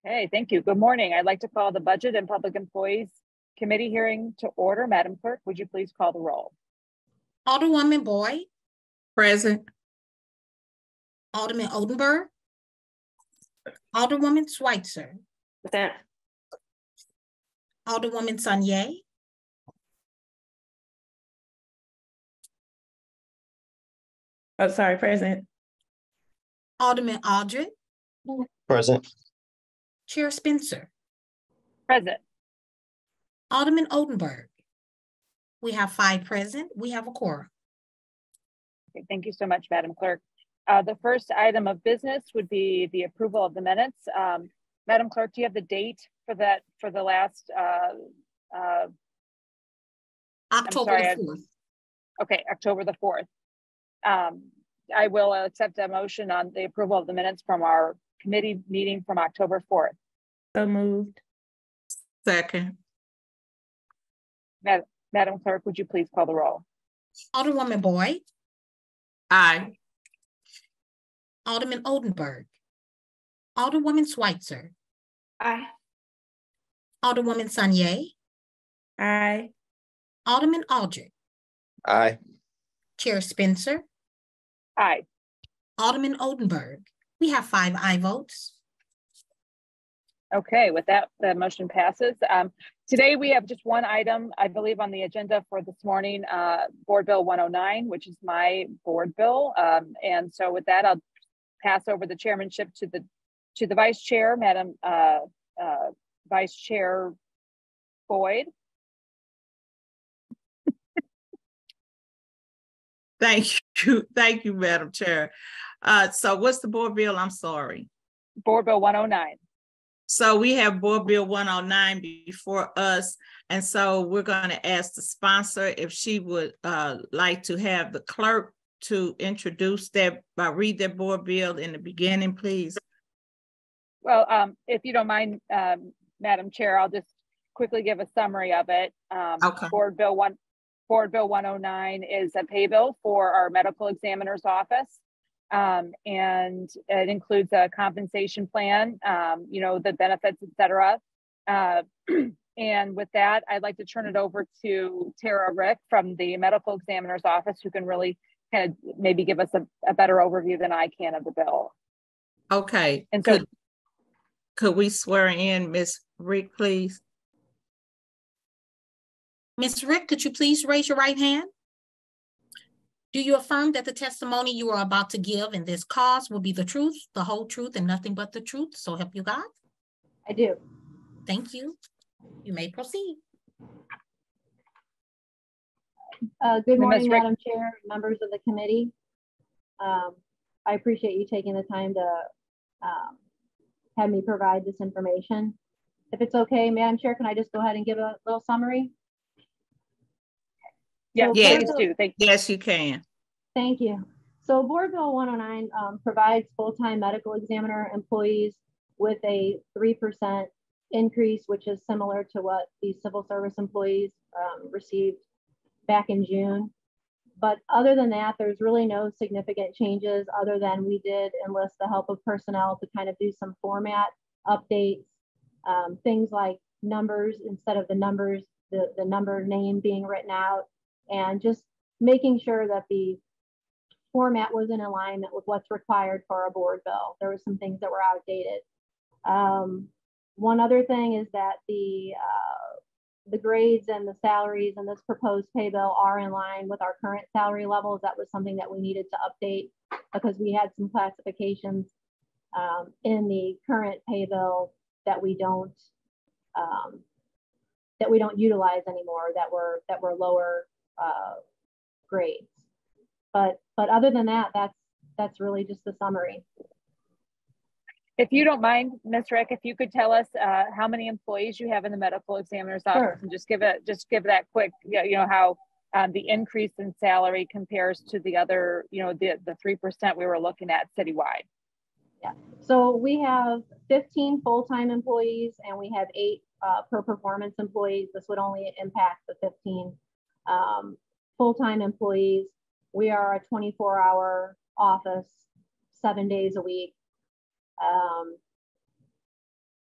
Hey, thank you. Good morning. I'd like to call the Budget and Public Employees Committee hearing to order. Madam Clerk, would you please call the roll? Alderwoman Boyd, Present. Alderman Oldenburg, Alderwoman Schweitzer, Present. Alderwoman Saunier, Oh, sorry, present. Alderman Aldred, Present. Chair Spencer, Present. Alderman Oldenburg. We have 5 present. We have a quorum. Okay, thank you so much, Madam Clerk. The first item of business would be the approval of the minutes. Madam Clerk, do you have the date for that for the last October the 4th. Okay, October the 4th. I will accept a motion on the approval of the minutes from our committee meeting from October 4th. So moved. Second. Madam Clerk, would you please call the roll? Alderwoman Boyd, Aye. Alderman Oldenburg, Alderwoman Schweitzer, Aye. Alderwoman Saunier, Aye. Alderman Aldred, Aye. Chair Spencer, Aye. Alderman Oldenburg. We have 5 aye votes. Okay, with that, the motion passes. Today we have just one item, I believe, on the agenda for this morning, Board Bill 109, which is my board bill. And so with that, I'll pass over the chairmanship to the Vice Chair, Madam Vice Chair Boyd. Thank you, Madam Chair. So what's the board bill? I'm sorry. Board Bill 109. So we have Board Bill 109 before us. And so we're going to ask the sponsor if she would like to have the clerk to introduce that, read that board bill in the beginning, please. Well, if you don't mind, Madam Chair, I'll just quickly give a summary of it. Okay. Board Bill 109 is a pay bill for our medical examiner's office. And it includes a compensation plan, the benefits, et cetera. And with that, I'd like to turn it over to Tara Rick from the medical examiner's office, who can really kind of maybe give us a better overview than I can of the bill. Okay. And so could we swear in Ms. Rick, please? Ms. Rick, could you please raise your right hand? Do you affirm that the testimony you are about to give in this cause will be the truth, the whole truth, and nothing but the truth? So help you God. I do. Thank you. You may proceed. Good morning, Madam Chair, members of the committee. I appreciate you taking the time to have me provide this information. If it's okay, Madam Chair, can I just go ahead and give a little summary? Yeah, please do. Thank you. Yes, you can. Thank you. So Board Bill 109 provides full-time medical examiner employees with a 3% increase, which is similar to what the civil service employees received back in June. But other than that, there's really no significant changes other than we did enlist the help of personnel to kind of do some format updates, things like numbers instead of the numbers, the number name being written out, and just making sure that the format was in alignment with what's required for a board bill. There were some things that were outdated. One other thing is that the grades and the salaries in this proposed pay bill are in line with our current salary levels. That was something that we needed to update because we had some classifications in the current pay bill that we don't utilize anymore, that were lower grades. But other than that, that's really just the summary. If you don't mind, Ms. Rick, if you could tell us how many employees you have in the medical examiner's office, Sure. And just give that quick, how the increase in salary compares to the other, the 3% we were looking at citywide. Yeah. So we have 15 full-time employees and we have 8 per performance employees. This would only impact the 15 full-time employees. We are a 24-hour office, 7 days a week.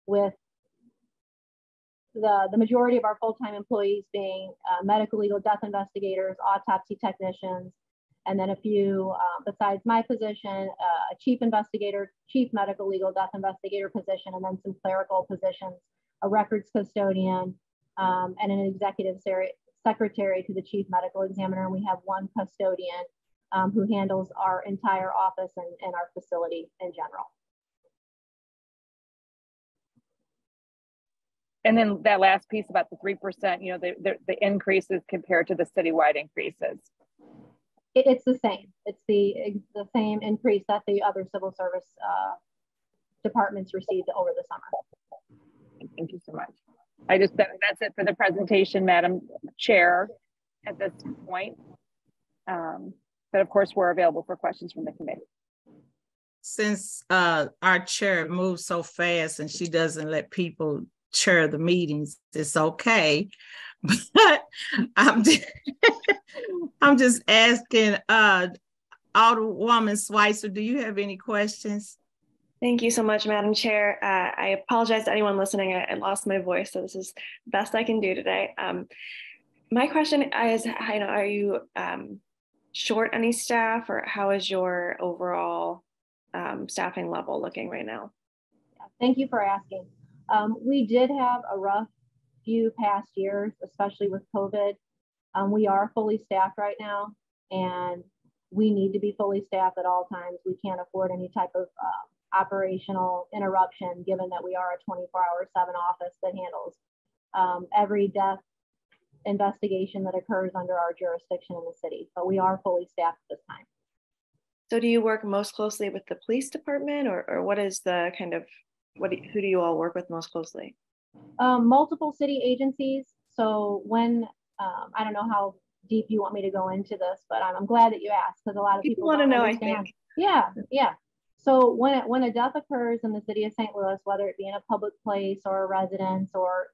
with the majority of our full-time employees being medical legal death investigators, autopsy technicians, and then a few, besides my position, a chief investigator, chief medical legal death investigator position, and then some clerical positions, a records custodian, and an executive secretary to the chief medical examiner. And we have one custodian who handles our entire office and our facility in general. And then that last piece about the 3%, you know, the increases compared to the citywide increases. It's the same. It's the same increase that the other civil service departments received over the summer. Thank you so much. That's it for the presentation, Madam Chair, at this point. But of course, we're available for questions from the committee. Since our chair moves so fast and she doesn't let people chair the meetings, it's okay. But I'm just asking, Alderwoman Schweitzer, do you have any questions? Thank you so much, Madam Chair. I apologize to anyone listening. I lost my voice, so this is the best I can do today. My question is, are you short any staff, or how is your overall staffing level looking right now? Thank you for asking. We did have a rough few past years, especially with COVID. We are fully staffed right now, and we need to be fully staffed at all times. We can't afford any type of operational interruption, given that we are a 24/7 office that handles every death investigation that occurs under our jurisdiction in the city. But we are fully staffed at this time. So do you work most closely with the police department, or what is the kind of, who do you all work with most closely? Multiple city agencies. So when, I don't know how deep you want me to go into this, but I'm glad that you asked, because a lot of people want to know, understand. I think. Yeah. So when a death occurs in the city of St. Louis, whether it be in a public place or a residence or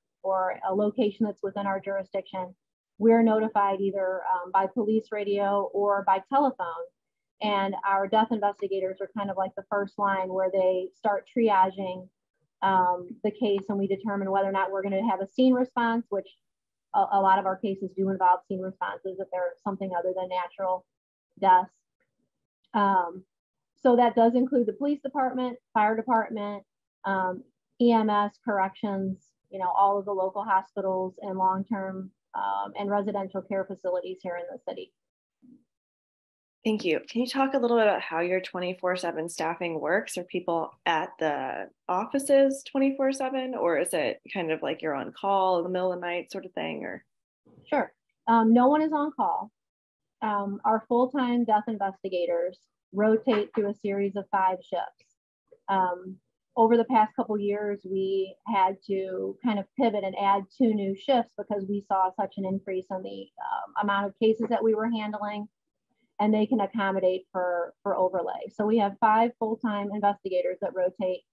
a location that's within our jurisdiction, we're notified either by police radio or by telephone. And our death investigators are kind of like the first line, where they start triaging the case, and we determine whether or not we're going to have a scene response, which a lot of our cases do involve scene responses if they're something other than natural deaths. So that does include the police department, fire department, EMS, corrections, all of the local hospitals and long-term and residential care facilities here in the city. Thank you. Can you talk a little bit about how your 24/7 staffing works? Are people at the offices 24/7, or is it kind of like you're on call in the middle of the night sort of thing? Or Sure. No one is on call. Our full-time death investigators rotate through a series of 5 shifts. Over the past couple of years, we had to kind of pivot and add 2 new shifts because we saw such an increase in the amount of cases that we were handling, and they can accommodate for overlay. So we have 5 full-time investigators that rotate,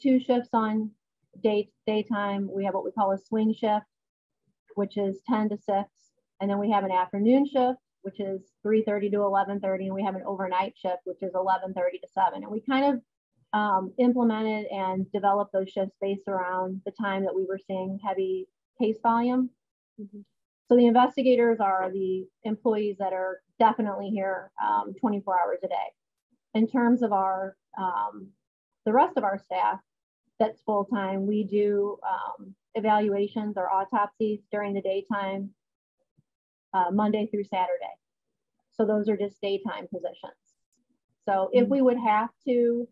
2 shifts on daytime. We have what we call a swing shift, which is 10 to 6. And then we have an afternoon shift, which is 3:30 to 11:30. And we have an overnight shift, which is 11:30 to 7. And we kind of implemented and developed those shifts based around the time that we were seeing heavy case volume. Mm-hmm. So the investigators are the employees that are definitely here 24 hours a day. In terms of our the rest of our staff that's full-time, we do evaluations or autopsies during the daytime, Monday through Saturday. So those are just daytime positions. So if we would have to,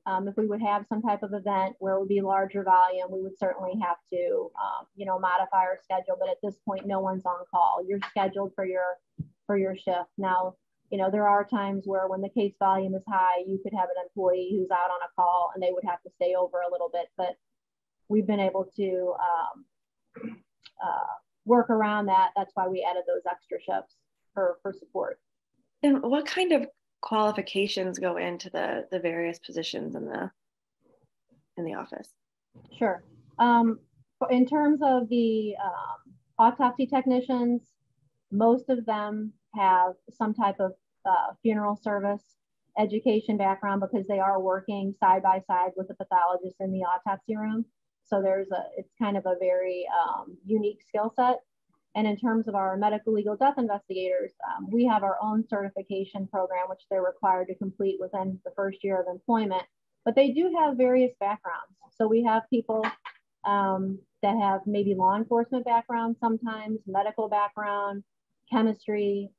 if we would have some type of event where it would be larger volume, we would certainly have to, modify our schedule. But at this point, no one's on call. You're scheduled for your shift. Now, there are times where when the case volume is high, you could have an employee who's out on a call and they would have to stay over a little bit. But we've been able to work around that. That's why we added those extra shifts for support. And what kind of qualifications go into the various positions in the office? Sure. In terms of the autopsy technicians, most of them have some type of funeral service education background because they are working side by side with the pathologist in the autopsy room. So it's kind of a very unique skill set. And in terms of our medical legal death investigators, we have our own certification program, which they're required to complete within the first year of employment, but they do have various backgrounds. So we have people that have maybe law enforcement background sometimes, medical background, chemistry,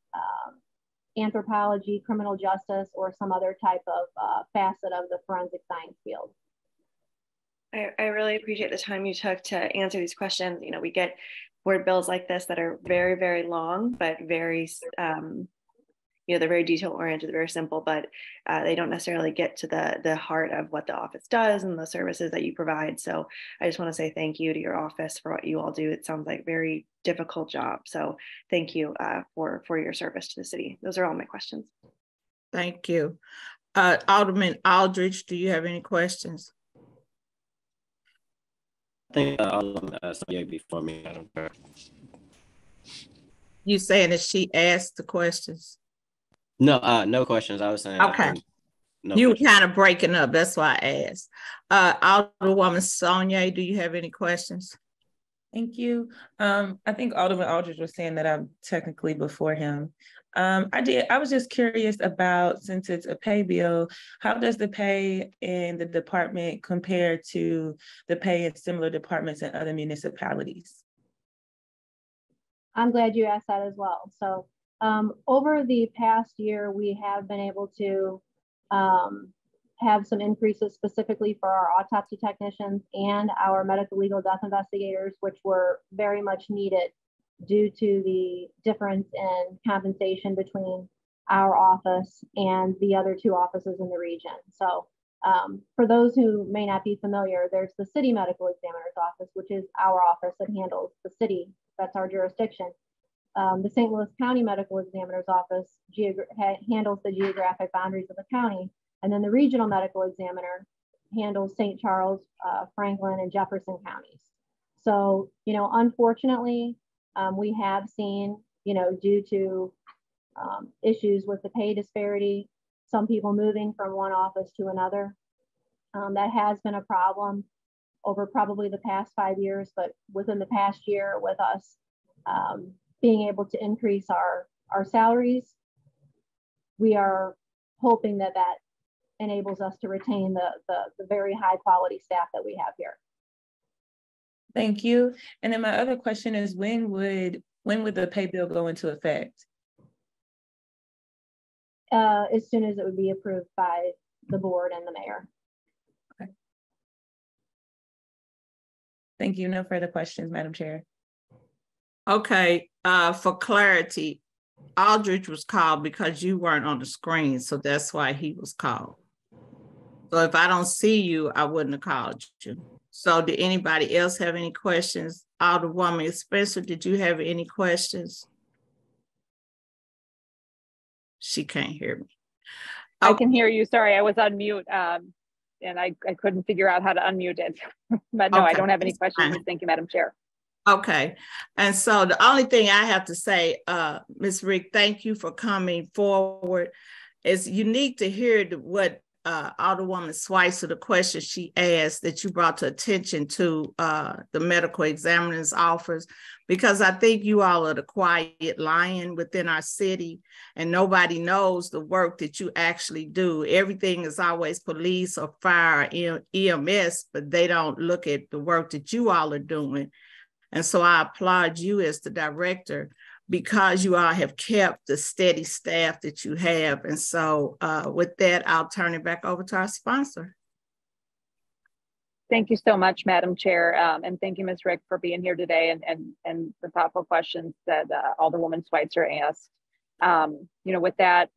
anthropology, criminal justice, or some other type of facet of the forensic science field. I really appreciate the time you took to answer these questions. You know, we get board bills like this that are very, very long, but very, you know, they're very detail oriented, very simple, but they don't necessarily get to the heart of what the office does and the services that you provide. So I just want to say thank you to your office for what you all do. It sounds like a very difficult job. So thank you for your service to the city. Those are all my questions. Thank you. Alderman Aldridge, do you have any questions? I think Alderman before me, Madam Chair. You saying that she asked the questions? No, no questions. I was saying. Okay. No you questions. were kind of breaking up. That's why I asked. Alderwoman Sonia, do you have any questions? Thank you. I think Alderman Aldridge was saying that I'm technically before him. I was just curious about, since it's a pay bill, how does the pay in the department compare to the pay in similar departments in other municipalities? I'm glad you asked that as well. So over the past year, we have been able to have some increases specifically for our autopsy technicians and our medical legal death investigators, which were very much needed due to the difference in compensation between our office and the other two offices in the region. So for those who may not be familiar, there's the city medical examiner's office, which is our office that handles the city. That's our jurisdiction. The St. Louis County Medical Examiner's Office handles the geographic boundaries of the county. And then the regional medical examiner handles St. Charles, Franklin, and Jefferson counties. So, you know, unfortunately, we have seen, you know, due to issues with the pay disparity, some people moving from one office to another. That has been a problem over probably the past 5 years, but within the past year with us being able to increase our salaries, we are hoping that that enables us to retain the very high quality staff that we have here. Thank you. And then my other question is, when would the pay bill go into effect? As soon as it would be approved by the board and the mayor. Okay. Thank you. No further questions, Madam Chair. Okay, for clarity, Aldridge was called because you weren't on the screen, so that's why he was called. So if I don't see you, I wouldn't have called you. So did anybody else have any questions? Alderwoman Spencer, did you have any questions? She can't hear me. I can hear you. Sorry, I was on mute and I couldn't figure out how to unmute it. But no, okay. I don't have any questions. Thank you, Madam Chair. Okay, and so the only thing I have to say, Ms. Rick, thank you for coming forward. It's unique to hear what Alderwoman Schweitzer, the question she asked that you brought to attention to the medical examiner's office, because I think you all are the quiet lion within our city and nobody knows the work that you actually do. Everything is always police or fire or EMS, but they don't look at the work that you all are doing. And so I applaud you as the director because you all have kept the steady staff that you have. And so with that, I'll turn it back over to our sponsor. Thank you so much, Madam Chair. And thank you, Ms. Rick, for being here today and the thoughtful questions that Alderwoman Schweitzer asked. You know, with that,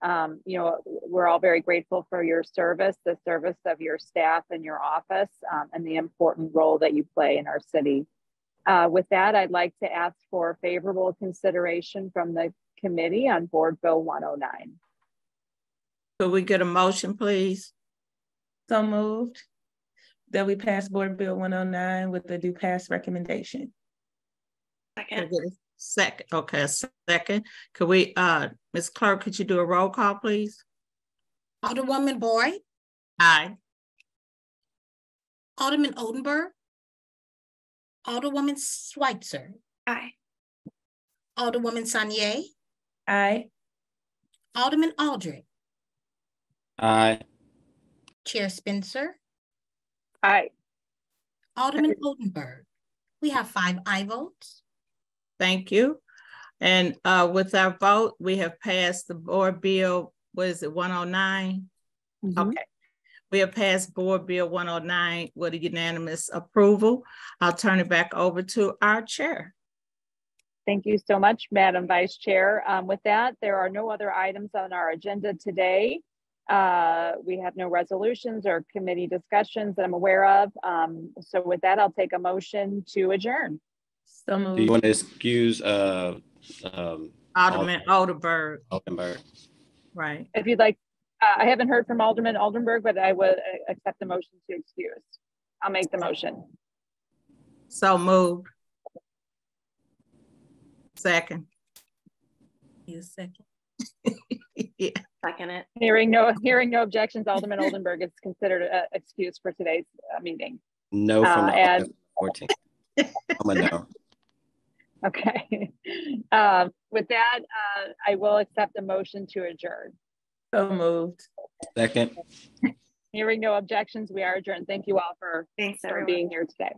you know, we're all very grateful for your service, the service of your staff and your office, and the important role that you play in our city. With that, I'd like to ask for favorable consideration from the committee on Board Bill 109. Could we get a motion, please? So moved that we pass Board Bill 109 with the due pass recommendation. Second. Okay, a second. Could we, Ms. Clerk, could you do a roll call, please? Alderwoman Boyd, Aye. Alderman Oldenburg, Alderwoman Schweitzer, Aye. Alderwoman Sanier, Aye. Alderman Aldred, Aye. Chair Spencer, Aye. Alderman Oldenburg. We have 5 aye votes. Thank you. And with our vote, we have passed the board bill, what is it, 109? Okay. We have passed board bill 109 with a unanimous approval. I'll turn it back over to our chair. Thank you so much, Madam Vice Chair. With that, there are no other items on our agenda today. We have no resolutions or committee discussions that I'm aware of. So with that, I'll take a motion to adjourn. So moved. Do you want to excuse Alderman Oldenburg. Oldenburg? Right. If you'd like, I haven't heard from Alderman Oldenburg, but I would accept the motion to excuse. I'll make the motion. So moved. Second. You second. Yeah. Second it. Hearing no objections, Alderman Oldenburg is considered an excuse for today's meeting. No from the and 14th. I'm a no. Okay. With that, I will accept the motion to adjourn. So moved. Second. Hearing no objections, we are adjourned. Thank you all for Thanks, everyone. being here today.